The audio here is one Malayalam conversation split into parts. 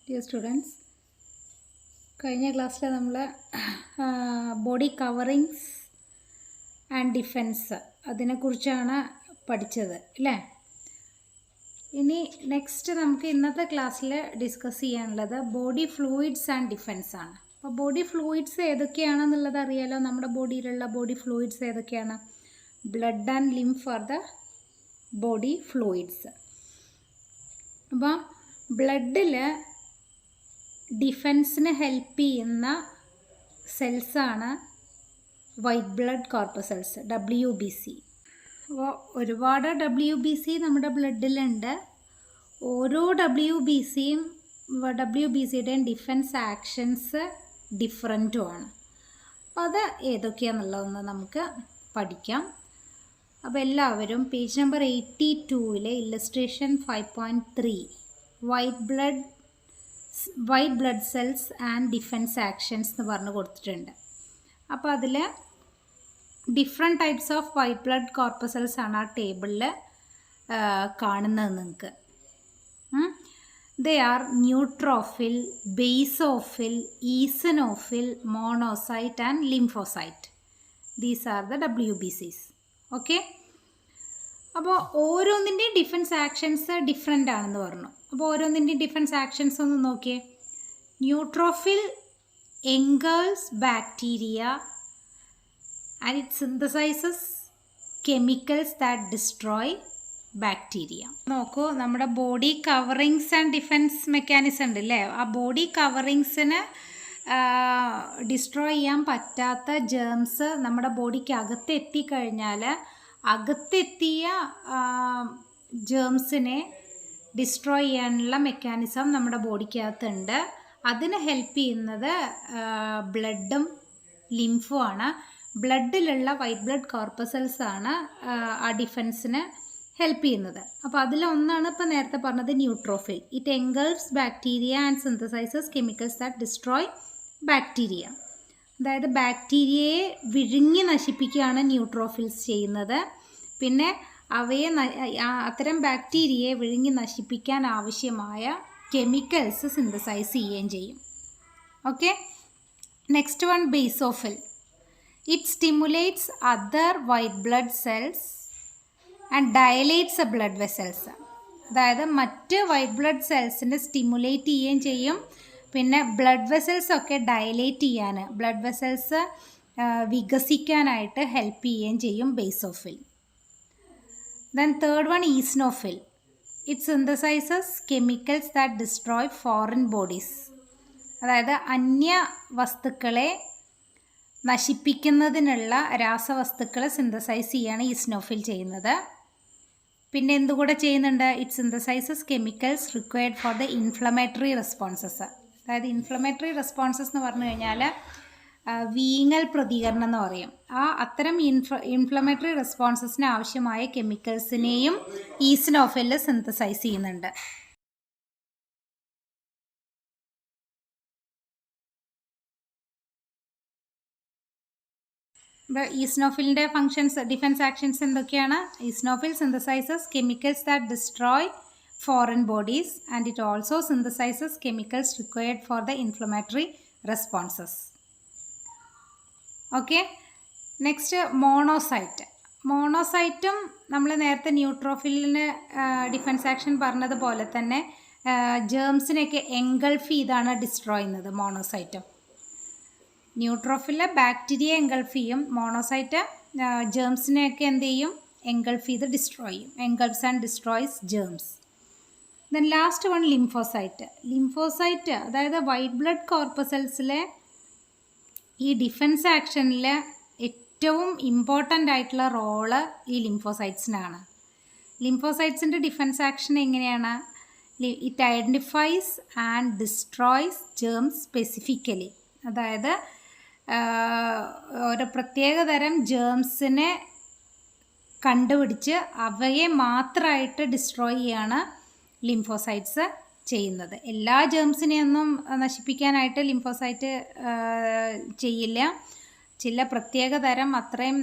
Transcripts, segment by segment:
Dear students, കഴിഞ്ഞ ക്ലാസ്സിൽ നമ്മൾ ബോഡി കവറിങ്സ് ആൻഡ് ഡിഫെൻസ് അതിനെക്കുറിച്ചാണ് പഠിച്ചത് അല്ലേ. ഇനി നെക്സ്റ്റ് നമുക്ക് ഇന്നത്തെ ക്ലാസ്സിൽ ഡിസ്കസ് ചെയ്യാനുള്ളത് ബോഡി ഫ്ലൂയിഡ്സ് ആൻഡ് ഡിഫെൻസ് ആണ്. അപ്പോൾ ബോഡി ഫ്ലൂയിഡ്സ് ഏതൊക്കെയാണെന്നുള്ളത് അറിയാലോ. നമ്മുടെ ബോഡിയിലുള്ള ബോഡി ഫ്ലൂയിഡ്സ് ഏതൊക്കെയാണ്? Blood and lymph are the body fluids. അപ്പോൾ ബ്ലഡിൽ ഡിഫെൻസിന് ഹെൽപ്പ് ചെയ്യുന്ന സെൽസാണ് വൈറ്റ് ബ്ലഡ് കോർപ്പസൽസ്, WBC. അപ്പോൾ ഒരുപാട് WBC നമ്മുടെ ബ്ലഡിലുണ്ട്. ഓരോ WBCയുടെയും ഡിഫെൻസ് ആക്ഷൻസ് ഡിഫറൻറ്റുമാണ്. അപ്പോൾ അത് ഏതൊക്കെയാണെന്നുള്ളതൊന്ന് നമുക്ക് പഠിക്കാം. അപ്പോൾ എല്ലാവരും page number 82 illustration 5.3 white blood cells and defence actions എന്ന് പറഞ്ഞ് കൊടുത്തിട്ടുണ്ട്. അപ്പോൾ അതിൽ different types of white blood corpuscles ആണ് ആ ടേബിളിൽ കാണുന്നത് നിങ്ങൾക്ക്. They are neutrophil, basophil, eosinophil, monocyte and lymphocyte. These are the WBCs. Okay. അപ്പോൾ ഓരോന്നിൻ്റെയും ഡിഫെൻസ് ആക്ഷൻസ് ഡിഫറെൻ്റ് ആണെന്ന് പറഞ്ഞു. അപ്പോൾ ഓരോന്നിൻ്റെയും ഡിഫെൻസ് ആക്ഷൻസ് ഒന്ന് നോക്കിയേ. Neutrophil engulfs bacteria and it synthesizes chemicals that destroy bacteria. നോക്കൂ, നമ്മുടെ body coverings and defence mechanism ഉണ്ട് അല്ലേ. ആ ബോഡി കവറിങ്സിന് ഡിസ്ട്രോയ് ചെയ്യാൻ പറ്റാത്ത ജേംസ് നമ്മുടെ ബോഡിക്ക് അകത്ത് എത്തിക്കഴിഞ്ഞാൽ അകത്തെത്തിയ ജേംസിനെ ഡിസ്ട്രോയ് ചെയ്യാനുള്ള മെക്കാനിസം നമ്മുടെ ബോഡിക്കകത്തുണ്ട്. അതിന് ഹെൽപ്പ് ചെയ്യുന്നത് ബ്ലഡും ലിംഫും ആണ്. ബ്ലഡിലുള്ള വൈറ്റ് ബ്ലഡ് കോർപ്പസൽസ് ആണ് ആ ഡിഫെൻസിന് ഹെൽപ്പ് ചെയ്യുന്നത്. അപ്പോൾ അതിലൊന്നാണ് ഇപ്പോൾ നേരത്തെ പറഞ്ഞത് neutrophil. It engulfs bacteria and synthesizes chemicals that destroy bacteria. അതായത് ബാക്ടീരിയയെ വിഴുങ്ങി നശിപ്പിക്കുകയാണ് ന്യൂട്രോഫിൽസ് ചെയ്യുന്നത്. പിന്നെ അവയെ അത്തരം ബാക്ടീരിയയെ വിഴുങ്ങി നശിപ്പിക്കാൻ ആവശ്യമായ കെമിക്കൽസ് സിന്തസൈസ് ചെയ്യുകയും ചെയ്യും. Okay. Next one, basophil. It stimulates other white blood cells and dilates a blood vessels. അതായത് മറ്റ് വൈറ്റ് ബ്ലഡ് സെൽസിനെ സ്റ്റിമുലേറ്റ് ചെയ്യുകയും ചെയ്യും. പിന്നെ ബ്ലഡ് വെസൽസ് ഒക്കെ ഡയലേറ്റ് ചെയ്യാൻ, ബ്ലഡ് വെസൽസ് വികസിക്കാനായിട്ട് ഹെൽപ്പ് ചെയ്യുകയും ചെയ്യും basophil. Then third one, eosinophil. It synthesizes chemicals that destroy foreign bodies. അതായത് അന്യ വസ്തുക്കളെ നശിപ്പിക്കുന്നതിനുള്ള രാസവസ്തുക്കൾ സിന്തസൈസ് ചെയ്യാണ് ഈസ്നോഫിൽ ചെയ്യുന്നത്. പിന്നെ എന്തുകൂടെ ചെയ്യുന്നുണ്ട്? It synthesizes chemicals required for the inflammatory responses. അതായത് ഇൻഫ്ലമേറ്ററി റെസ്പോൺസസ് എന്ന് പറഞ്ഞു കഴിഞ്ഞാൽ വീങ്ങൽ പ്രതികരണം എന്ന് പറയും. അത്തരം ഇൻഫ്ലമേറ്ററി റെസ്പോൺസസിന് ആവശ്യമായ കെമിക്കൽസിനെയും ഈസ്നോഫിൽ സിന്തസൈസ് ചെയ്യുന്നുണ്ട്. ഇപ്പോൾ ഈസ്നോഫിലിൻ്റെ ഫങ്ഷൻസ്, ഡിഫെൻസ് ആക്ഷൻസ് എന്തൊക്കെയാണ്? Eosinophil synthesizes chemicals that destroy foreign bodies and it also synthesizes chemicals required for the inflammatory responses. Okay. Next, monocyte. മോണോസൈറ്റും നമ്മൾ നേരത്തെ ന്യൂട്രോഫിലിന് ഡിഫെൻസ് ആക്ഷൻ പറഞ്ഞതുപോലെ തന്നെ ജേംസിനെയൊക്കെ എൻഗൾഫ് ചെയ്താണ് ഡിസ്ട്രോയ് ചെയ്യുന്നത് മോണോസൈറ്റും. ന്യൂട്രോഫിലെ ബാക്ടീരിയ എൻഗൾഫ് ചെയ്യും, മോണോസൈറ്റ് ജേംസിനെയൊക്കെ എന്ത് ചെയ്യും? എൻഗൾഫ് ചെയ്ത് ഡിസ്ട്രോയ് ചെയ്യും. Engulfs and destroys germs. Then last one, lymphocyte. Lymphocyte അതായത് വൈറ്റ് ബ്ലഡ് കോർപ്പസൽസിലെ ഈ ഡിഫെൻസ് ആക്ഷനിൽ ഏറ്റവും ഇമ്പോർട്ടൻ്റ് ആയിട്ടുള്ള റോള് ഈ ലിംഫോസൈറ്റ്സിനാണ്. ലിംഫോസൈറ്റ്സിൻ്റെ ഡിഫെൻസ് ആക്ഷൻ എങ്ങനെയാണ്? It identifies and destroys germs specifically. അതായത് ഒരു പ്രത്യേക തരം ജേംസിനെ കണ്ടുപിടിച്ച് അവയെ മാത്രമായിട്ട് ഡിസ്ട്രോയ് ചെയ്യാണ് ലിംഫോസൈറ്റ്സ് ചെയ്യുന്നത്. എല്ലാ ജേംസിനെയൊന്നും നശിപ്പിക്കാനായിട്ട് ലിംഫോസൈറ്റ് ചെയ്യില്ല. ചില പ്രത്യേക തരം അത്രയും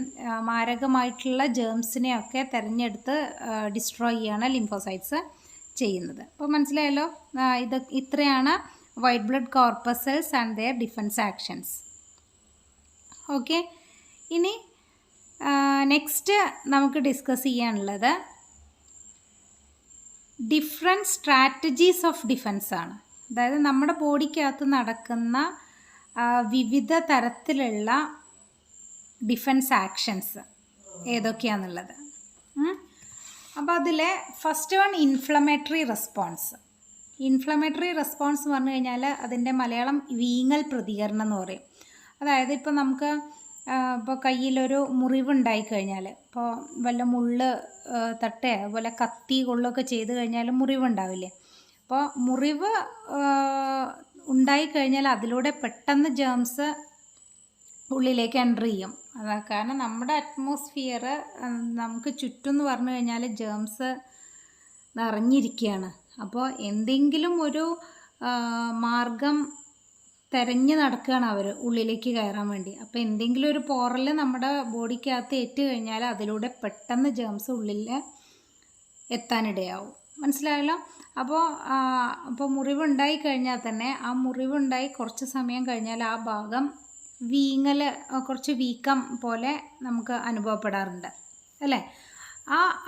മാരകമായിട്ടുള്ള ജേംസിനെയൊക്കെ തിരഞ്ഞെടുത്ത് ഡിസ്ട്രോയ് ചെയ്യാണ് ലിംഫോസൈറ്റ്സ് ചെയ്യുന്നത്. അപ്പോൾ മനസ്സിലായല്ലോ, ഇത്രയാണ് white blood corpuscles and their defence actions. Okay, ഇനി നെക്സ്റ്റ് നമുക്ക് ഡിസ്കസ് ചെയ്യാനുള്ളത് ഡിഫറെൻറ്റ് സ്ട്രാറ്റജീസ് ഓഫ് ഡിഫൻസ് ആണ്. അതായത് നമ്മുടെ ബോഡിക്കകത്ത് നടക്കുന്ന വിവിധ തരത്തിലുള്ള ഡിഫൻസ് ആക്ഷൻസ് ഏതൊക്കെയാണെന്നുള്ളത്. അപ്പോൾ അതിൽ first one inflammatory response. Inflammatory response എന്ന് പറഞ്ഞു കഴിഞ്ഞാൽ അതിൻ്റെ മലയാളം വീങ്ങൽ പ്രതികരണം എന്ന് പറയും. അതായത് ഇപ്പോൾ നമുക്ക് ഇപ്പോൾ കയ്യിലൊരു മുറിവുണ്ടായിക്കഴിഞ്ഞാൽ, ഇപ്പോൾ വല്ല മുള്ള് തട്ടേ അതുപോലെ കത്തി കൊള്ളൊക്കെ ചെയ്ത് കഴിഞ്ഞാൽ മുറിവുണ്ടാവില്ലേ. അപ്പോൾ മുറിവ് ഉണ്ടായിക്കഴിഞ്ഞാൽ അതിലൂടെ പെട്ടെന്ന് ജേംസ് ഉള്ളിലേക്ക് എൻ്റർ ചെയ്യും. കാരണം നമ്മുടെ അറ്റ്മോസ്ഫിയർ നമുക്ക് ചുറ്റും എന്ന് പറഞ്ഞു കഴിഞ്ഞാൽ ജേംസ് നിറഞ്ഞിരിക്കുകയാണ്. അപ്പോൾ എന്തെങ്കിലും ഒരു മാർഗം തിരഞ്ഞ് നടക്കുകയാണ് അവർ ഉള്ളിലേക്ക് കയറാൻ വേണ്ടി. അപ്പോൾ എന്തെങ്കിലും ഒരു പോറൽ നമ്മുടെ ബോഡിക്കകത്ത് ഏറ്റ് കഴിഞ്ഞാൽ അതിലൂടെ പെട്ടെന്ന് ജേംസ് ഉള്ളിൽ എത്താനിടയാവും. മനസ്സിലായല്ലോ. അപ്പോൾ മുറിവുണ്ടായി കഴിഞ്ഞാൽ തന്നെ ആ മുറിവുണ്ടായി കുറച്ച് സമയം കഴിഞ്ഞാൽ ആ ഭാഗം വീങ്ങൽ, കുറച്ച് വീക്കം പോലെ നമുക്ക് അനുഭവപ്പെടാറുണ്ട് അല്ലേ.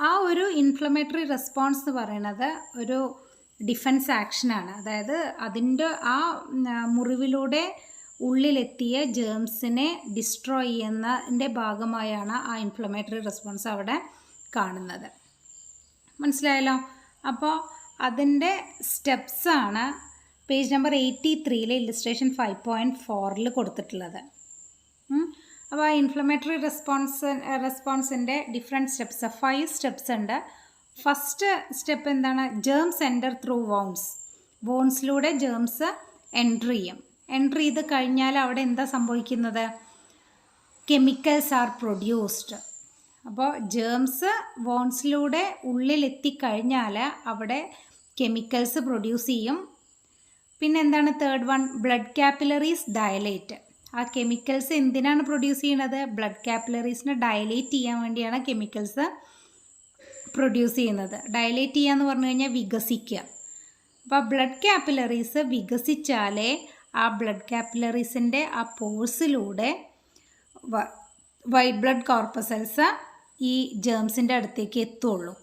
ആ ഒരു ഇൻഫ്ലമേറ്ററി റെസ്പോൺസ് എന്ന് പറയുന്നത് ഒരു ഡിഫൻസ് ആക്ഷനാണ്. അതായത് അതിൻ്റെ ആ മുറിവിലൂടെ ഉള്ളിലെത്തിയ ജേംസിനെ ഡിസ്ട്രോയ് ചെയ്യുന്നതിൻ്റെ ഭാഗമായാണ് ആ ഇൻഫ്ലമേറ്ററി റെസ്പോൺസ് അവിടെ കാണുന്നത്. മനസ്സിലായല്ലോ. അപ്പോൾ അതിൻ്റെ സ്റ്റെപ്സാണ് പേജ് നമ്പർ 83 ഇല്ലസ്ട്രേഷൻ 5.4 കൊടുത്തിട്ടുള്ളത്. അപ്പോൾ ആ ഇൻഫ്ലമേറ്ററി റെസ്പോൺസിൻ്റെ ഡിഫറെൻറ്റ് സ്റ്റെപ്സ് 5 സ്റ്റെപ്സ് ഉണ്ട്. ഫസ്റ്റ് സ്റ്റെപ്പ് എന്താണ്? ജേംസ് എൻ്റർ ത്രൂ വോൺസിലൂടെ ജേംസ് എൻ്റർ ചെയ്യും. എൻ്റർ ചെയ്ത് കഴിഞ്ഞാൽ അവിടെ എന്താ സംഭവിക്കുന്നത്? Chemicals are produced. അപ്പോൾ ജേംസ് വോൺസിലൂടെ ഉള്ളിലെത്തിക്കഴിഞ്ഞാൽ അവിടെ കെമിക്കൽസ് പ്രൊഡ്യൂസ് ചെയ്യും. പിന്നെ എന്താണ് third one? Blood capillaries dilate. ആ കെമിക്കൽസ് എന്തിനാണ് പ്രൊഡ്യൂസ് ചെയ്യുന്നത്? ബ്ലഡ് കാപ്പിലറീസിനെ ഡയലേറ്റ് ചെയ്യാൻ വേണ്ടിയാണ് കെമിക്കൽസ് പ്രൊഡ്യൂസ് ചെയ്യുന്നത്. ഡയലേറ്റ് ചെയ്യുക എന്ന് പറഞ്ഞു കഴിഞ്ഞാൽ വികസിക്കുക. അപ്പോൾ ബ്ലഡ് കാപ്പിലറീസ് വികസിച്ചാലേ ആ ബ്ലഡ് കാപ്പിലറീസിൻ്റെ ആ പോഴ്സിലൂടെ വൈറ്റ് ബ്ലഡ് കോർപ്പസൽസ് ഈ ജേംസിൻ്റെ അടുത്തേക്ക് എത്തുള്ളൂ.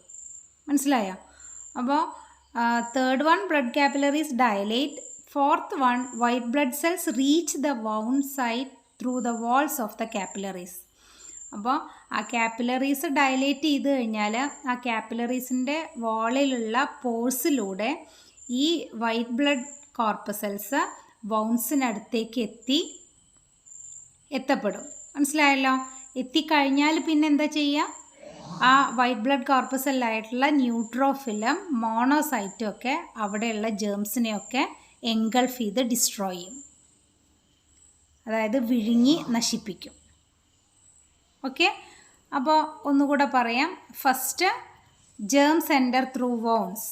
മനസ്സിലായോ? അപ്പോൾ third one blood capillaries dilate. Fourth one white blood cells reach the wound site through the walls of the capillaries. അപ്പോൾ ആ കാപ്പിലറീസ് ഡയലേറ്റ് ചെയ്ത് കഴിഞ്ഞാൽ ആ കാപ്പിലറീസിൻ്റെ വാളിലുള്ള പോഴ്സിലൂടെ ഈ വൈറ്റ് ബ്ലഡ് കോർപ്പസൽസ് വൗണ്ട്സിനടുത്തേക്ക് എത്തപ്പെടും. മനസ്സിലായല്ലോ. എത്തിക്കഴിഞ്ഞാൽ പിന്നെ എന്താ ചെയ്യുക? ആ വൈറ്റ് ബ്ലഡ് കോർപ്പസലായിട്ടുള്ള ന്യൂട്രോഫിലും മോണോസൈറ്റും ഒക്കെ അവിടെയുള്ള ജേംസിനെയൊക്കെ എൻഗൾഫ് ചെയ്ത് ഡിസ്ട്രോയ് ചെയ്യും. അതായത് വിഴുങ്ങി നശിപ്പിക്കും. ഓക്കെ, അപ്പോൾ ഒന്നുകൂടെ പറയാം. ഫസ്റ്റ്, ജേംസ് എൻ്റർ ത്രൂ വോൺസ്.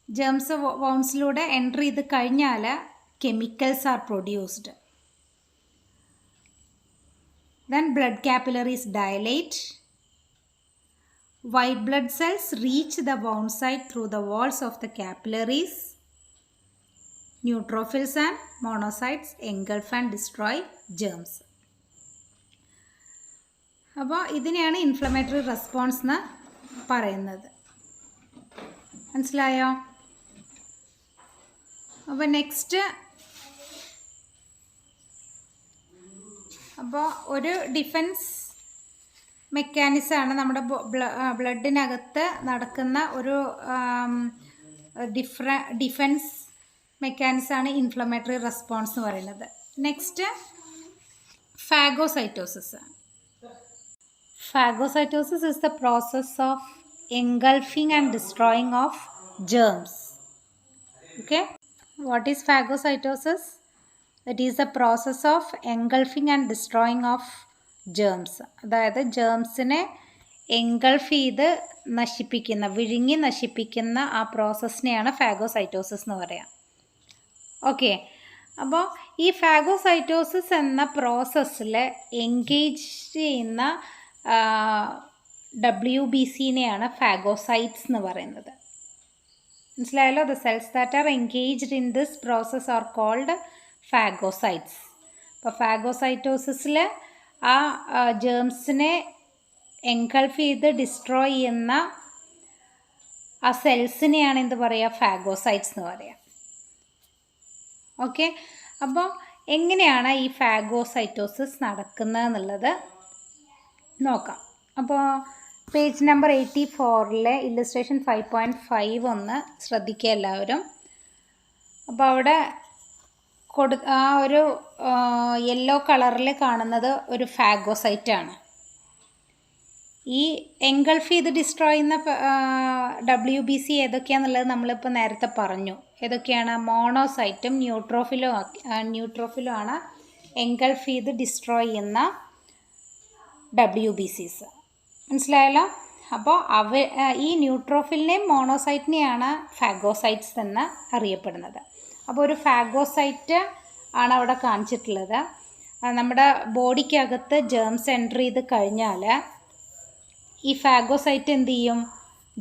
ജേംസ് വോൺസിലൂടെ എൻ്റർ ചെയ്ത് കഴിഞ്ഞാൽ chemicals are produced. Then blood capillaries dilate. White blood cells reach the wound site through the walls of the capillaries. Neutrophils and monocytes engulf and destroy germs. അപ്പോൾ ഇതിനെയാണ് ഇൻഫ്ലമേറ്ററി റെസ്പോൺസ് എന്ന് പറയുന്നത്. മനസ്സിലായോ? അപ്പോൾ നെക്സ്റ്റ്, അപ്പോൾ ഒരു ഡിഫൻസ് മെക്കാനിസമാണ് നമ്മുടെ ബ്ലഡിനകത്ത് നടക്കുന്ന ഒരു ഡിഫൻസ് മെക്കാനിസമാണ് ഇൻഫ്ലമേറ്ററി റെസ്പോൺസ് എന്ന് പറയുന്നത്. Next, phagocytosis. Phagocytosis is the process of engulfing and destroying of germs. Okay, what is phagocytosis? It is the process of engulfing and destroying of germs. അതായത് ജേംസിനെ എൻഗൾഫ് ചെയ്ത് നശിപ്പിക്കുന്ന, വിഴുങ്ങി നശിപ്പിക്കുന്ന ആ പ്രോസസ്സിനെയാണ് ഫാഗോസൈറ്റോസിസ് എന്ന് പറയാം. ഓക്കെ, അപ്പോൾ ഈ ഫാഗോസൈറ്റോസിസ് എന്ന പ്രോസസ്സിൽ എൻഗേജ് ചെയ്യുന്ന WBCനെയാണ് ഫാഗോസൈറ്റ്സ് എന്ന് പറയുന്നത്. മനസ്സിലായല്ലോ? The cells that are engaged in this process are called phagocytes. അപ്പോൾ ഫാഗോസൈറ്റോസിസിൽ ആ ജേംസിനെ എൻഗൾഫ് ചെയ്ത് ഡിസ്ട്രോയ് ചെയ്യുന്ന ആ സെൽസിനെയാണ് എന്ത് പറയുക? ഫാഗോസൈറ്റ്സ് എന്ന് പറയുക. ഓക്കെ, അപ്പോൾ എങ്ങനെയാണ് ഈ ഫാഗോസൈറ്റോസിസ് നടക്കുന്നത് എന്നുള്ളത് നോക്കാം. അപ്പോൾ പേജ് നമ്പർ 84 ഇല്ലസ്ട്രേഷൻ 5.5 ഒന്ന് ശ്രദ്ധിക്കുക എല്ലാവരും. അപ്പോൾ അവിടെ ആ ഒരു യെല്ലോ കളറിൽ കാണുന്നത് ഒരു ഫാഗോസൈറ്റാണ്. ഈ എൻഗൾഫ് ചെയ്ത് ഡിസ്ട്രോയ് ചെയ്യുന്ന WBC ഏതൊക്കെയാണെന്നുള്ളത് നമ്മളിപ്പോൾ നേരത്തെ പറഞ്ഞു. ഏതൊക്കെയാണ്? മോണോസൈറ്റും ന്യൂട്രോഫിലും ആണ് എൻഗൾഫ് ചെയ്ത് ഡിസ്ട്രോയ് ചെയ്യുന്ന WBCs. മനസ്സിലായല്ലോ? അപ്പോൾ ഈ ന്യൂട്രോഫിലിനെയും മോണോസൈറ്റിനെയാണ് ഫാഗോസൈറ്റ്സ് എന്ന് അറിയപ്പെടുന്നത്. അപ്പോൾ ഒരു ഫാഗോസൈറ്റ് ആണ് അവിടെ കാണിച്ചിട്ടുള്ളത്. നമ്മുടെ ബോഡിക്കകത്ത് ജേംസ് എൻ്റർ ചെയ്ത് കഴിഞ്ഞാൽ ഈ ഫാഗോസൈറ്റ് എന്ത് ചെയ്യും?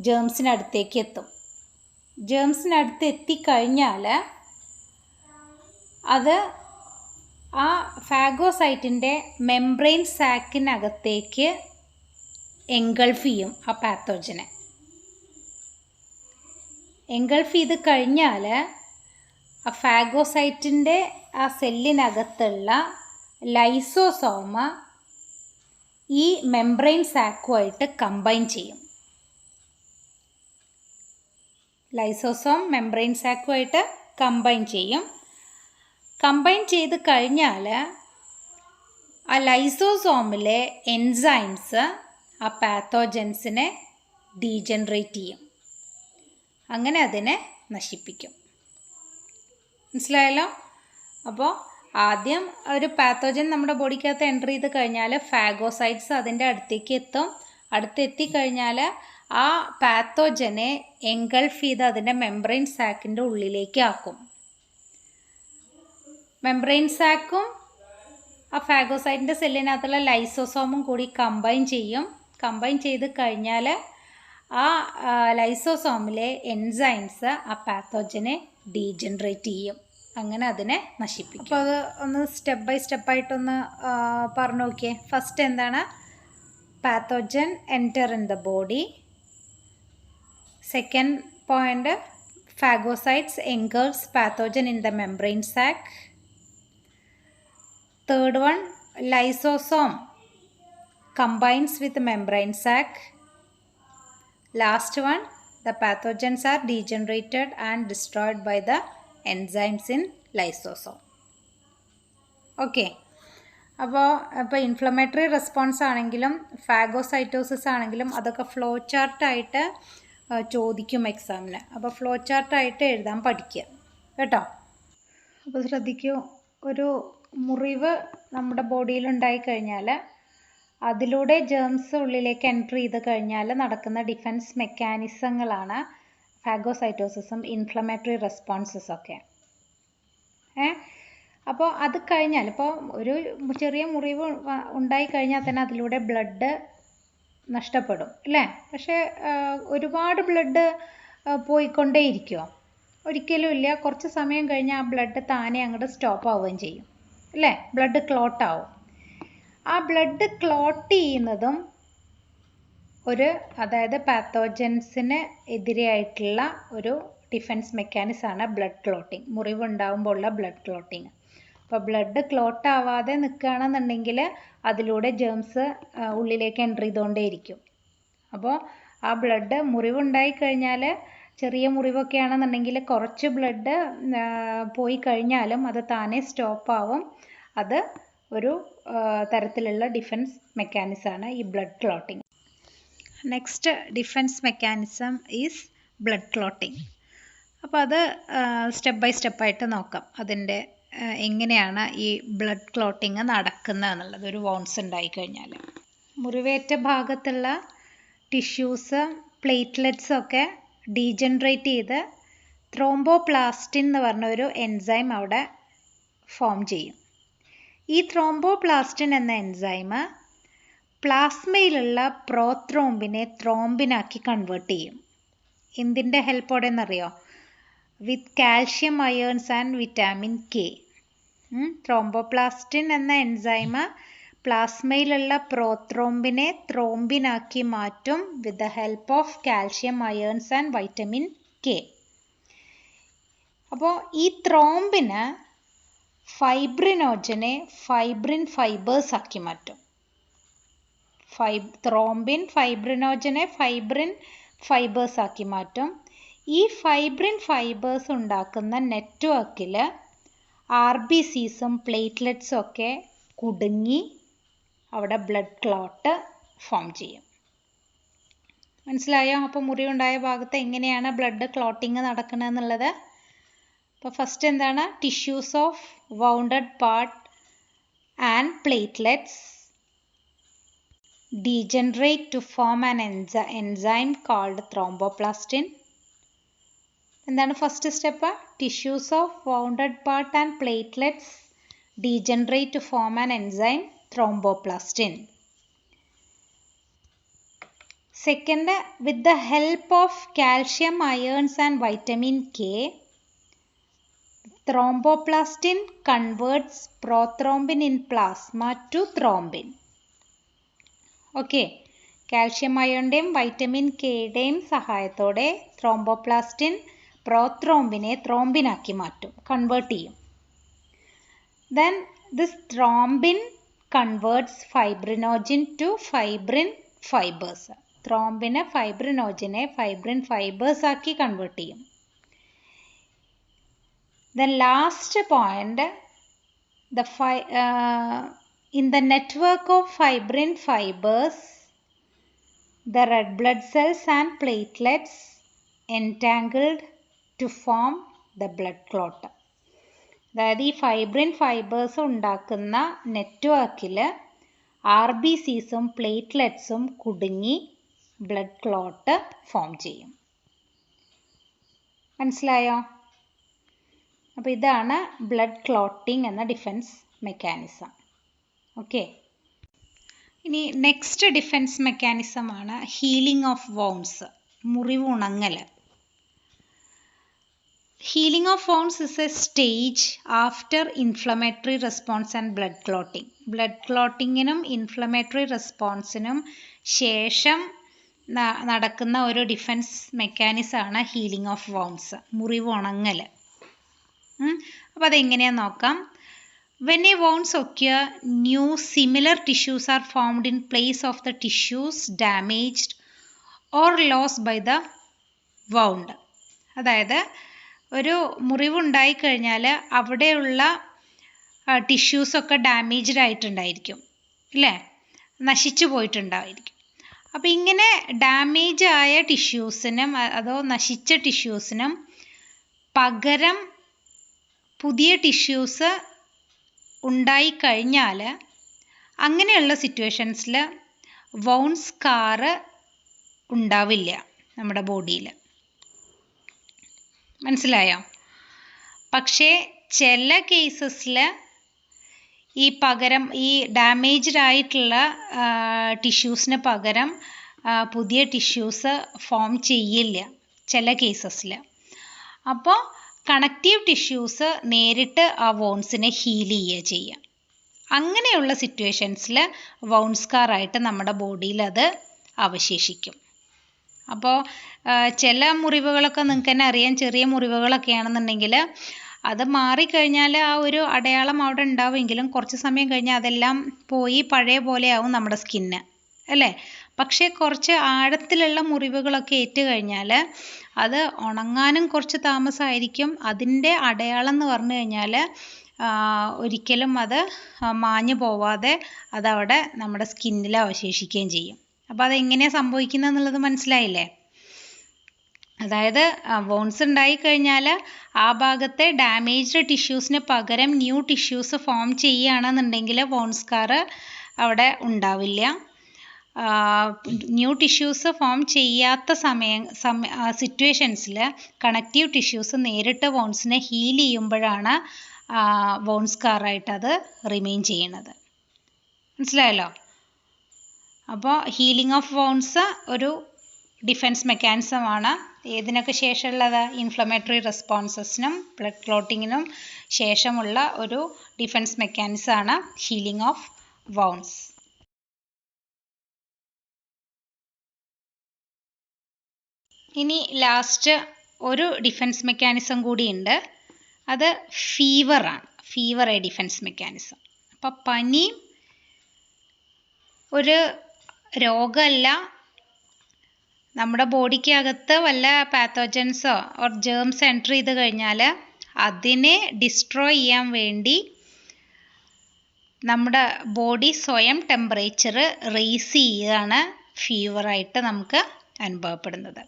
ജേംസിനടുത്തേക്ക് എത്തും. ജേംസിനടുത്ത് എത്തിക്കഴിഞ്ഞാൽ അത് ആ ഫാഗോസൈറ്റിൻ്റെ മെംബ്രെയിൻ സാക്കിനകത്തേക്ക് എൻഗൾഫ് ചെയ്യും ആ പാത്തോജനെ. എൻഗൾഫ് ചെയ്ത് കഴിഞ്ഞാൽ ആ ഫാഗോസൈറ്റിൻ്റെ ആ സെല്ലിനകത്തുള്ള ലൈസോസോം ഈ മെംബ്രെയിൻ സാക്കുമായിട്ട് കമ്പൈൻ ചെയ്യും. ലൈസോസോം മെംബ്രെയിൻ സാക്കുമായിട്ട് കമ്പൈൻ ചെയ്യും. കമ്പൈൻ ചെയ്ത് കഴിഞ്ഞാൽ ആ ലൈസോസോമിലെ എൻസൈംസ് ആ പാത്തോജൻസിനെ ഡീജനറേറ്റ് ചെയ്യും. അങ്ങനെ അതിനെ നശിപ്പിക്കും. മനസ്സിലായല്ലോ? അപ്പോൾ ആദ്യം ഒരു പാത്തോജൻ നമ്മുടെ ബോഡിക്കകത്ത് എൻ്റർ ചെയ്ത് കഴിഞ്ഞാൽ ഫാഗോസൈറ്റ്സ് അതിൻ്റെ അടുത്തേക്ക് എത്തും. അടുത്തെത്തിക്കഴിഞ്ഞാൽ ആ പാത്തോജനെ എൻഗൾഫ് ചെയ്ത് അതിൻ്റെ മെംബ്രെയിൻ സാക്കിൻ്റെ ഉള്ളിലേക്ക് ആക്കും. മെംബ്രെയിൻ സാക്കും ആ ഫാഗോസൈറ്റിൻ്റെ സെല്ലിനകത്തുള്ള ലൈസോസോമും കൂടി കമ്പൈൻ ചെയ്യും. കമ്പൈൻ ചെയ്ത് കഴിഞ്ഞാൽ ആ ലൈസോസോമിലെ എൻസൈംസ് ആ പാത്തോജനെ ഡീജനറേറ്റ് ചെയ്യും. അങ്ങനെ അതിനെ നശിപ്പിക്കും. അപ്പോൾ അത് ഒന്ന് സ്റ്റെപ്പ് ബൈ സ്റ്റെപ്പായിട്ടൊന്ന് പറഞ്ഞു നോക്കിയേ. ഫസ്റ്റ് എന്താണ്? Pathogen enter in the body. Second point, phagocytes engulfs pathogen in the membrane sac. Third one, lysosome combines with the membrane sac. Last one, the pathogens are degenerated and destroyed by the enzymes in lysosome. Okay. അപ്പോൾ ഇൻഫ്ലമേറ്ററി റെസ്പോൺസ് ആണെങ്കിലും ഫാഗോസൈറ്റോസിസ് ആണെങ്കിലും അതൊക്കെ ഫ്ലോ ചാർട്ടായിട്ട് ചോദിക്കും എക്സാമിന്. അപ്പോൾ ഫ്ലോ ചാർട്ടായിട്ട് എഴുതാൻ പഠിക്കുക കേട്ടോ. അപ്പോൾ ശ്രദ്ധിക്കൂ, ഒരു മുറിവ് നമ്മുടെ ബോഡിയിലുണ്ടായി കഴിഞ്ഞാൽ അതിലൂടെ ജേംസ് ഉള്ളിലേക്ക് എൻട്രി ചെയ്ത് കഴിഞ്ഞാൽ നടക്കുന്ന ഡിഫൻസ് മെക്കാനിസങ്ങളാണ് ഫാഗോസൈറ്റോസിസും ഇൻഫ്ലമേറ്ററി റെസ്പോൺസസൊക്കെ. അപ്പോൾ അത് കഴിഞ്ഞാൽ, ഇപ്പോൾ ഒരു ചെറിയ മുറിവ് ഉണ്ടായി കഴിഞ്ഞാൽ തന്നെ അതിലൂടെ ബ്ലഡ് നഷ്ടപ്പെടും അല്ലേ? പക്ഷേ ഒരുപാട് ബ്ലഡ് പോയിക്കൊണ്ടേയിരിക്കുമോ? ഒരിക്കലും ഇല്ല. കുറച്ച് സമയം കഴിഞ്ഞാൽ ആ ബ്ലഡ് താനെ അങ്ങോട്ട് സ്റ്റോപ്പ് ആവുകയും ചെയ്യും അല്ലേ? ബ്ലഡ് ക്ലോട്ടാവും. ആ ബ്ലഡ് ക്ലോട്ട് ചെയ്യുന്നതും അതായത് പാത്തോജൻസിന് എതിരെയായിട്ടുള്ള ഒരു ഡിഫൻസ് മെക്കാനിസമാണ് ബ്ലഡ് ക്ലോട്ടിങ്. മുറിവുണ്ടാകുമ്പോൾ ഉള്ള ബ്ലഡ് ക്ലോട്ടിങ്. അപ്പോൾ ബ്ലഡ് ക്ലോട്ട് ആവാതെ നിൽക്കുകയാണെന്നുണ്ടെങ്കിൽ അതിലൂടെ ജേംസ് ഉള്ളിലേക്ക് എൻ്റർ ചെയ്തുകൊണ്ടേയിരിക്കും. അപ്പോൾ ആ ബ്ലഡ് മുറിവുണ്ടായി കഴിഞ്ഞാൽ, ചെറിയ മുറിവൊക്കെ ആണെന്നുണ്ടെങ്കിൽ കുറച്ച് ബ്ലഡ് പോയി കഴിഞ്ഞാലും അത് താനെ സ്റ്റോപ്പ് ആവും. അത് ഒരു തരത്തിലുള്ള ഡിഫൻസ് മെക്കാനിസമാണ് ഈ blood clotting. Next defence mechanism is blood clotting. അപ്പോൾ അത് സ്റ്റെപ്പ് ബൈ സ്റ്റെപ്പായിട്ട് നോക്കാം. അതിൻ്റെ എങ്ങനെയാണ് ഈ ബ്ലഡ് ക്ലോട്ടിങ് നടക്കുന്നത് എന്നുള്ളത്. ഒരു വോൺസ് ഉണ്ടായിക്കഴിഞ്ഞാൽ മുറിവേറ്റ ഭാഗത്തുള്ള ടിഷ്യൂസ്, പ്ലേറ്റ്ലെറ്റ്സൊക്കെ ഡീജനറേറ്റ് ചെയ്ത് ത്രോംബോപ്ലാസ്റ്റിൻ എന്ന് പറഞ്ഞ ഒരു എൻസൈം അവിടെ ഫോം ചെയ്യും. ഈ ത്രോംബോപ്ലാസ്റ്റിൻ എന്ന എൻസൈം പ്ലാസ്മയിലുള്ള പ്രോത്രോംബിനെ ത്രോംബിനാക്കി കൺവേർട്ട് ചെയ്യും. എന്തിൻ്റെ ഹെൽപ്പോടെ എന്നറിയോ? With calcium ions and vitamin K. Thromboplastin എന്ന എൻസൈമ് പ്ലാസ്മയിലുള്ള പ്രോത്രോംബിനെ ത്രോംബിനാക്കി മാറ്റും with the help of calcium ions and vitamin K. അപ്പോൾ ഈ ത്രോംബിന് ഫൈബ്രിനോജനെ ഫൈബ്രിൻ ഫൈബേഴ്സ് ആക്കി മാറ്റും. ത്രോംബിൻ ഫൈബ്രിനോജനെ ഫൈബ്രിൻ ഫൈബേഴ്സ് ആക്കി മാറ്റും. ഈ ഫൈബ്രിൻ ഫൈബേഴ്സ് ഉണ്ടാക്കുന്ന നെറ്റ്വർക്കിൽ RBCസും പ്ലേറ്റ്ലെറ്റ്സും ഒക്കെ കുടുങ്ങി അവിടെ ബ്ലഡ് ക്ലോട്ട് ഫോം ചെയ്യും. മനസ്സിലായോ? അപ്പോൾ മുറിവുണ്ടായ ഭാഗത്ത് എങ്ങനെയാണ് ബ്ലഡ് ക്ലോട്ടിങ് നടക്കണമെന്നുള്ളത്. അപ്പോൾ ഫസ്റ്റ് എന്താണ്? Tissues of wounded part and platelets degenerate to form an enzyme called thromboplastin. എന്താണ് first step? Tissues of wounded part and platelets degenerate to form an enzyme thromboplastin. Second, with the help of calcium ions and vitamin K, thromboplastin converts prothrombin in plasma to thrombin. Okay, calcium അയോണിൻ്റെയും വൈറ്റമിൻ കെയുടെയും സഹായത്തോടെ ത്രോംബോപ്ലാസ്റ്റിൻ പ്രോത്രോംബിനെ ത്രോംബിനാക്കി മാറ്റും, കൺവേർട്ട് ചെയ്യും. Then this thrombin converts fibrinogen to fibrin fibres. ത്രോംബിന് ഫൈബ്രിനോജിനെ ഫൈബ്രിൻ ഫൈബേഴ്സ് ആക്കി കൺവേർട്ട് ചെയ്യും. Then last point, in the network of fibrin fibers, the red blood cells and platelets entangled to form the blood clot. അതായത് ഈ ഫൈബ്രിൻ ഫൈബേഴ്സ് ഉണ്ടാക്കുന്ന നെറ്റ്വർക്കിൽ RBCസും പ്ലേറ്റ്ലെറ്റ്സും കുടുങ്ങി ബ്ലഡ് ക്ലോട്ട് ഫോം ചെയ്യും. മനസ്സിലായോ? അപ്പോൾ ഇതാണ് ബ്ലഡ് ക്ലോട്ടിംഗ് എന്ന ഡിഫൻസ് മെക്കാനിസം. ഓക്കെ, ഇനി നെക്സ്റ്റ് ഡിഫൻസ് മെക്കാനിസം ആണ് ഹീലിംഗ് ഓഫ് വൗണ്ട്സ്, മുറിവ് ഉണങ്ങൽ. Healing of wounds is a stage after inflammatory response and blood clotting. Blood ക്ലോട്ടിങ്ങിനും ഇൻഫ്ലമേറ്ററി റെസ്പോൺസിനും ശേഷം നടക്കുന്ന ഒരു ഡിഫൻസ് മെക്കാനിസമാണ് ഹീലിംഗ് ഓഫ് വൗണ്ട്സ്, മുറിവ് ഉണങ്ങൽ. അപ്പോൾ അതെങ്ങനെയാണെന്ന് നോക്കാം. When a wounds occur, new similar tissues are formed in place of the tissues damaged or lost by the wound. അതായത് ഒരു മുറിവുണ്ടായി കഴിഞ്ഞാൽ അവിടെയുള്ള ടിഷ്യൂസൊക്കെ ഡാമേജ്ഡ് ആയിട്ടുണ്ടായിരിക്കും, അല്ലേ? നശിച്ചു പോയിട്ടുണ്ടായിരിക്കും. അപ്പോൾ ഇങ്ങനെ ഡാമേജ് ആയ ടിഷ്യൂസിനും അതോ നശിച്ച ടിഷ്യൂസിനും പകരം പുതിയ ടിഷ്യൂസ് ഉണ്ടായിക്കഴിഞ്ഞാൽ അങ്ങനെയുള്ള സിറ്റുവേഷൻസിൽ വൗണ്ട് സ്കാറ് ഉണ്ടാവില്ല നമ്മുടെ ബോഡിയിൽ. മനസ്സിലായോ? പക്ഷേ ചില കേസസിൽ ഈ ഡാമേജ്ഡ് ആയിട്ടുള്ള ടിഷ്യൂസിന് പകരം പുതിയ ടിഷ്യൂസ് ഫോം ചെയ്യില്ല ചില കേസസിൽ. അപ്പോൾ കണക്റ്റീവ് ടിഷ്യൂസ് നേരിട്ട് ആ വൗണ്ട്സിനെ ഹീൽ ചെയ്യുക. അങ്ങനെയുള്ള സിറ്റുവേഷൻസിൽ വൗണ്ട് സ്കാറായിട്ട് നമ്മുടെ ബോഡിയിൽ അത് അവശേഷിക്കും. അപ്പോൾ ചില മുറിവുകളൊക്കെ നിങ്ങൾക്ക് തന്നെ അറിയാം, ചെറിയ മുറിവുകളൊക്കെ ആണെന്നുണ്ടെങ്കിൽ അത് മാറിക്കഴിഞ്ഞാൽ ആ ഒരു അടയാളം അവിടെ ഉണ്ടാവുമെങ്കിലും കുറച്ച് സമയം കഴിഞ്ഞാൽ അതെല്ലാം പോയി പഴയ പോലെ ആവും നമ്മുടെ സ്കിന്ന്, അല്ലേ? പക്ഷേ കുറച്ച് ആഴത്തിലുള്ള മുറിവുകളൊക്കെ ഏറ്റു കഴിഞ്ഞാൽ അത് ഉണങ്ങാനും കുറച്ച് താമസമായിരിക്കും. അതിൻ്റെ അടയാളം എന്ന് പറഞ്ഞു കഴിഞ്ഞാൽ ഒരിക്കലും അത് മാഞ്ഞു പോവാതെ അതവിടെ നമ്മുടെ സ്കിന്നിൽ അവശേഷിക്കുകയും ചെയ്യും. അപ്പോൾ അതെങ്ങനെയാണ് സംഭവിക്കുന്നത് എന്നുള്ളത് മനസ്സിലായില്ലേ? അതായത് വോൺസ് ഉണ്ടായിക്കഴിഞ്ഞാൽ ആ ഭാഗത്തെ ഡാമേജ്ഡ് ടിഷ്യൂസിന് പകരം ന്യൂ ടിഷ്യൂസ് ഫോം ചെയ്യുകയാണെന്നുണ്ടെങ്കിൽ വോണ്ട് സ്കാർ അവിടെ ഉണ്ടാവില്ല. ന്യൂ ടിഷ്യൂസ് ഫോം ചെയ്യാത്ത സിറ്റുവേഷൻസിൽ കണക്റ്റീവ് ടിഷ്യൂസ് നേരിട്ട് വോൺസിനെ ഹീൽ ചെയ്യുമ്പോഴാണ് വോണ്ട് സ്കാറായിട്ട് അത് റിമെയിൻ ചെയ്യണത്. മനസ്സിലായല്ലോ? അപ്പോൾ ഹീലിംഗ് ഓഫ് വോൺസ് ഒരു ഡിഫെൻസ് മെക്കാനിസമാണ്. ഏതിനൊക്കെ ശേഷമുള്ളത്? ഇൻഫ്ലമേറ്ററി റെസ്പോൺസസിനും ബ്ലഡ് ക്ലോട്ടിങ്ങിനും ശേഷമുള്ള ഒരു ഡിഫൻസ് മെക്കാനിസമാണ് ഹീലിംഗ് ഓഫ് വൗണ്ട്സ്. ഇനി ലാസ്റ്റ് ഒരു ഡിഫൻസ് മെക്കാനിസം കൂടിയുണ്ട്. അത് ഫീവറാണ്. Fever a defence mechanism. അപ്പോൾ പനി ഒരു രോഗമല്ല. നമ്മുടെ ബോഡിക്കകത്ത് വല്ല പാത്തോജൻസോ ഓർ ജേംസ് എൻറ്റർ ചെയ്ത് കഴിഞ്ഞാൽ അതിനെ ഡിസ്ട്രോയ് ചെയ്യാൻ വേണ്ടി നമ്മുടെ ബോഡി സ്വയം ടെമ്പറേച്ചർ റേസ് ചെയ്യുകയാണ് ഫീവറായിട്ട് നമുക്ക് അനുഭവപ്പെടുന്നത്.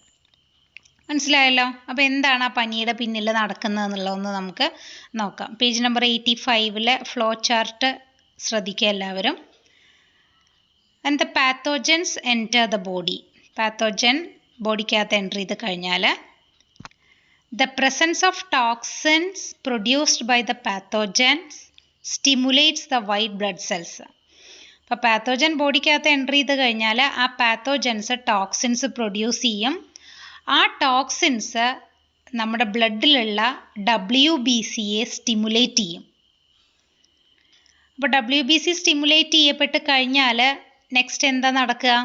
മനസ്സിലായല്ലോ? അപ്പോൾ എന്താണ് ആ പനിയുടെ പിന്നിൽ നടക്കുന്നത് എന്നുള്ളതൊന്ന് നമുക്ക് നോക്കാം. പേജ് നമ്പർ 85 ഫ്ലോ ചാർട്ട് ശ്രദ്ധിക്കുക എല്ലാവരും. And the pathogens enter the body. Pathogen ബോഡിക്കകത്ത് എൻ്റർ ചെയ്ത് കഴിഞ്ഞാൽ the presence of toxins produced by the pathogens stimulates the white blood cells. അപ്പോൾ പാത്തോജൻ ബോഡിക്കകത്ത് എൻ്റർ ചെയ്ത് കഴിഞ്ഞാൽ ആ പാത്തോജൻസ് ടോക്സിൻസ് പ്രൊഡ്യൂസ് ചെയ്യും. ആ ടോക്സിൻസ് നമ്മുടെ ബ്ലഡിലുള്ള WBCയെ സ്റ്റിമുലേറ്റ് ചെയ്യും. അപ്പോൾ WBC സ്റ്റിമുലേറ്റ് ചെയ്യപ്പെട്ട് കഴിഞ്ഞാൽ നെക്സ്റ്റ് എന്താ നടക്കുക?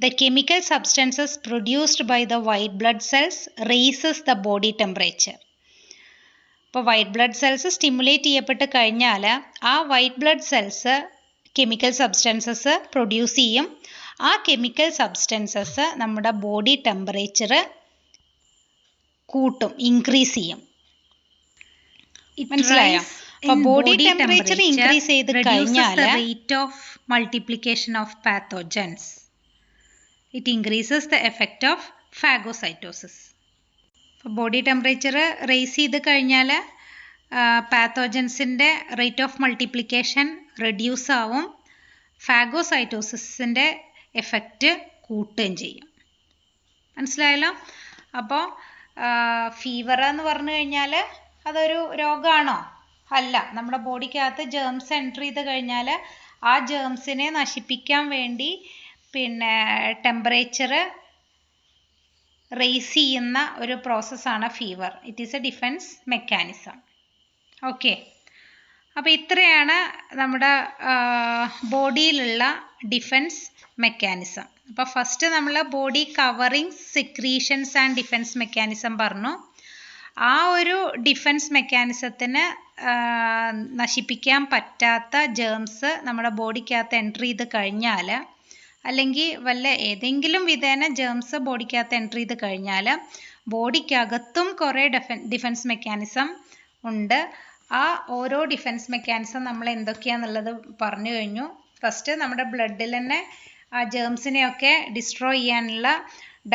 The chemical substances produced by the white blood cells raises the body temperature. അപ്പോൾ വൈറ്റ് ബ്ലഡ് സെൽസ് സ്റ്റിമുലേറ്റ് ചെയ്യപ്പെട്ട് കഴിഞ്ഞാൽ ആ white blood cells chemical substances produce ചെയ്യും. ആ കെമിക്കൽ സബ്സ്റ്റൻസസ് നമ്മുടെ ബോഡി ടെമ്പറേച്ചർ കൂട്ടും, ഇൻക്രീസ് ചെയ്യും. മനസ്സിലായോ? അപ്പോൾ ബോഡി ടെമ്പറേച്ചർ ഇൻക്രീസ് ചെയ്ത് കഴിഞ്ഞാൽ rate of multiplication of pathogens. It increases the effect of phagocytosis. അപ്പോൾ ബോഡി ടെമ്പറേച്ചർ റേസ് ചെയ്ത് കഴിഞ്ഞാൽ പാത്തോജൻസിൻ്റെ റേറ്റ് ഓഫ് മൾട്ടിപ്ലിക്കേഷൻ റെഡ്യൂസ് ആവും. ഫാഗോസൈറ്റോസിസിൻ്റെ എഫക്റ്റ് കൂട്ടുകയും ചെയ്യും. മനസ്സിലായല്ലോ? അപ്പോൾ ഫീവർ എന്ന് പറഞ്ഞു കഴിഞ്ഞാൽ അതൊരു രോഗമാണോ? അല്ല. നമ്മുടെ ബോഡിക്കകത്ത് ജേംസ് എൻറ്റർ ചെയ്ത് കഴിഞ്ഞാൽ ആ ജേംസിനെ നശിപ്പിക്കാൻ വേണ്ടി ടെമ്പറേച്ചർ റേസ് ചെയ്യുന്ന ഒരു പ്രോസസ്സാണ് fever. It is A defence mechanism. Okay. അപ്പോൾ ഇത്രയാണ് നമ്മുടെ ബോഡിയിലുള്ള ഡിഫൻസ് മെക്കാനിസം. അപ്പോൾ ഫസ്റ്റ് നമ്മൾ body covering secretions and defence mechanism പറഞ്ഞു. ആ ഒരു ഡിഫൻസ് മെക്കാനിസത്തിന് നശിപ്പിക്കാൻ പറ്റാത്ത ജേംസ് നമ്മുടെ ബോഡിക്കകത്ത് എൻറ്റർ ചെയ്ത് കഴിഞ്ഞാൽ, അല്ലെങ്കിൽ വല്ല ഏതെങ്കിലും വിധേന ജേംസ് ബോഡിക്കകത്ത് എൻറ്റർ ചെയ്ത് കഴിഞ്ഞാൽ ബോഡിക്കകത്തും കുറേ ഡിഫൻസ് മെക്കാനിസം ഉണ്ട്. ആ ഓരോ ഡിഫൻസ് മെക്കാനിസം നമ്മൾ എന്തൊക്കെയാണെന്നുള്ളത് പറഞ്ഞു കഴിഞ്ഞു. ഫസ്റ്റ് നമ്മുടെ ബ്ലഡിൽ തന്നെ ആ ജേംസിനെയൊക്കെ ഡിസ്ട്രോയ് ചെയ്യാനുള്ള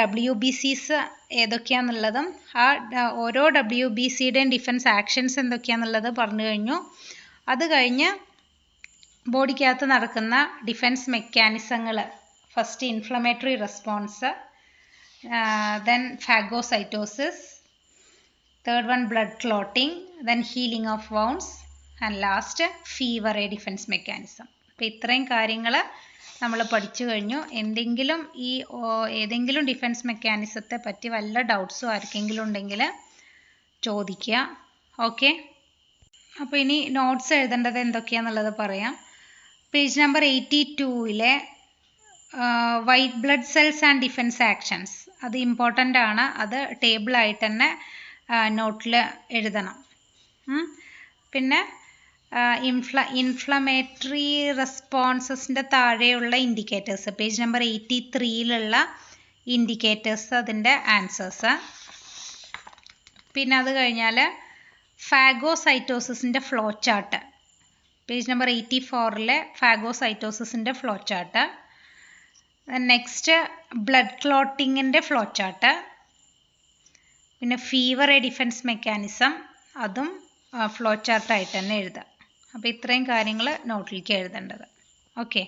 WBCs ഏതൊക്കെയാണെന്നുള്ളതും ആ ഓരോ WBCയുടെയും ഡിഫൻസ് ആക്ഷൻസ് എന്തൊക്കെയാണെന്നുള്ളത് പറഞ്ഞു കഴിഞ്ഞു. അത് കഴിഞ്ഞ് ബോഡിക്കകത്ത് നടക്കുന്ന ഡിഫൻസ് മെക്കാനിസങ്ങൾ, first inflammatory response, then phagocytosis, third one blood clotting, then healing of wounds and last fever a defence mechanism. അപ്പോൾ ഇത്രയും കാര്യങ്ങൾ നമ്മൾ പഠിച്ചു കഴിഞ്ഞു. ഏതെങ്കിലും ഡിഫൻസ് മെക്കാനിസത്തെ പറ്റി വല്ല ഡൗട്ട്സും ആർക്കെങ്കിലും ഉണ്ടെങ്കിൽ ചോദിക്കുക. ഓക്കെ. അപ്പോൾ ഇനി നോട്ട്സ് എഴുതേണ്ടത് എന്തൊക്കെയാണെന്നുള്ളത് പറയാം. Page number 82 white blood cells and defence actions, അത് ഇമ്പോർട്ടൻ്റ് ആണ്. അത് ടേബിളായിട്ട് തന്നെ നോട്ടിൽ എഴുതണം. പിന്നെ ഇൻഫ്ലമേറ്ററി റെസ്പോൺസസിൻ്റെ താഴെയുള്ള ഇൻഡിക്കേറ്റേഴ്സ്, പേജ് നമ്പർ 83 ഇൻഡിക്കേറ്റേഴ്സ്, അതിൻ്റെ ആൻസേഴ്സ്. പിന്നെ അത് കഴിഞ്ഞാൽ ഫാഗോസൈറ്റോസിസിൻ്റെ ഫ്ലോ ചാർട്ട്, പേജ് നമ്പർ 84 ഫാഗോസൈറ്റോസിസിൻ്റെ ഫ്ലോ ചാർട്ട്. നെക്സ്റ്റ് ബ്ലഡ് ക്ലോട്ടിങ്ങിൻ്റെ ഫ്ലോ ചാർട്ട്. പിന്നെ ഫീവർ എ ഡിഫൻസ് മെക്കാനിസം, അതും ഫ്ലോ ചാർട്ടായിട്ട് തന്നെ എഴുതാം. അപ്പോൾ ഇത്രയും കാര്യങ്ങൾ നോട്ടിലേക്ക് എഴുതേണ്ടത്. ഓക്കെ.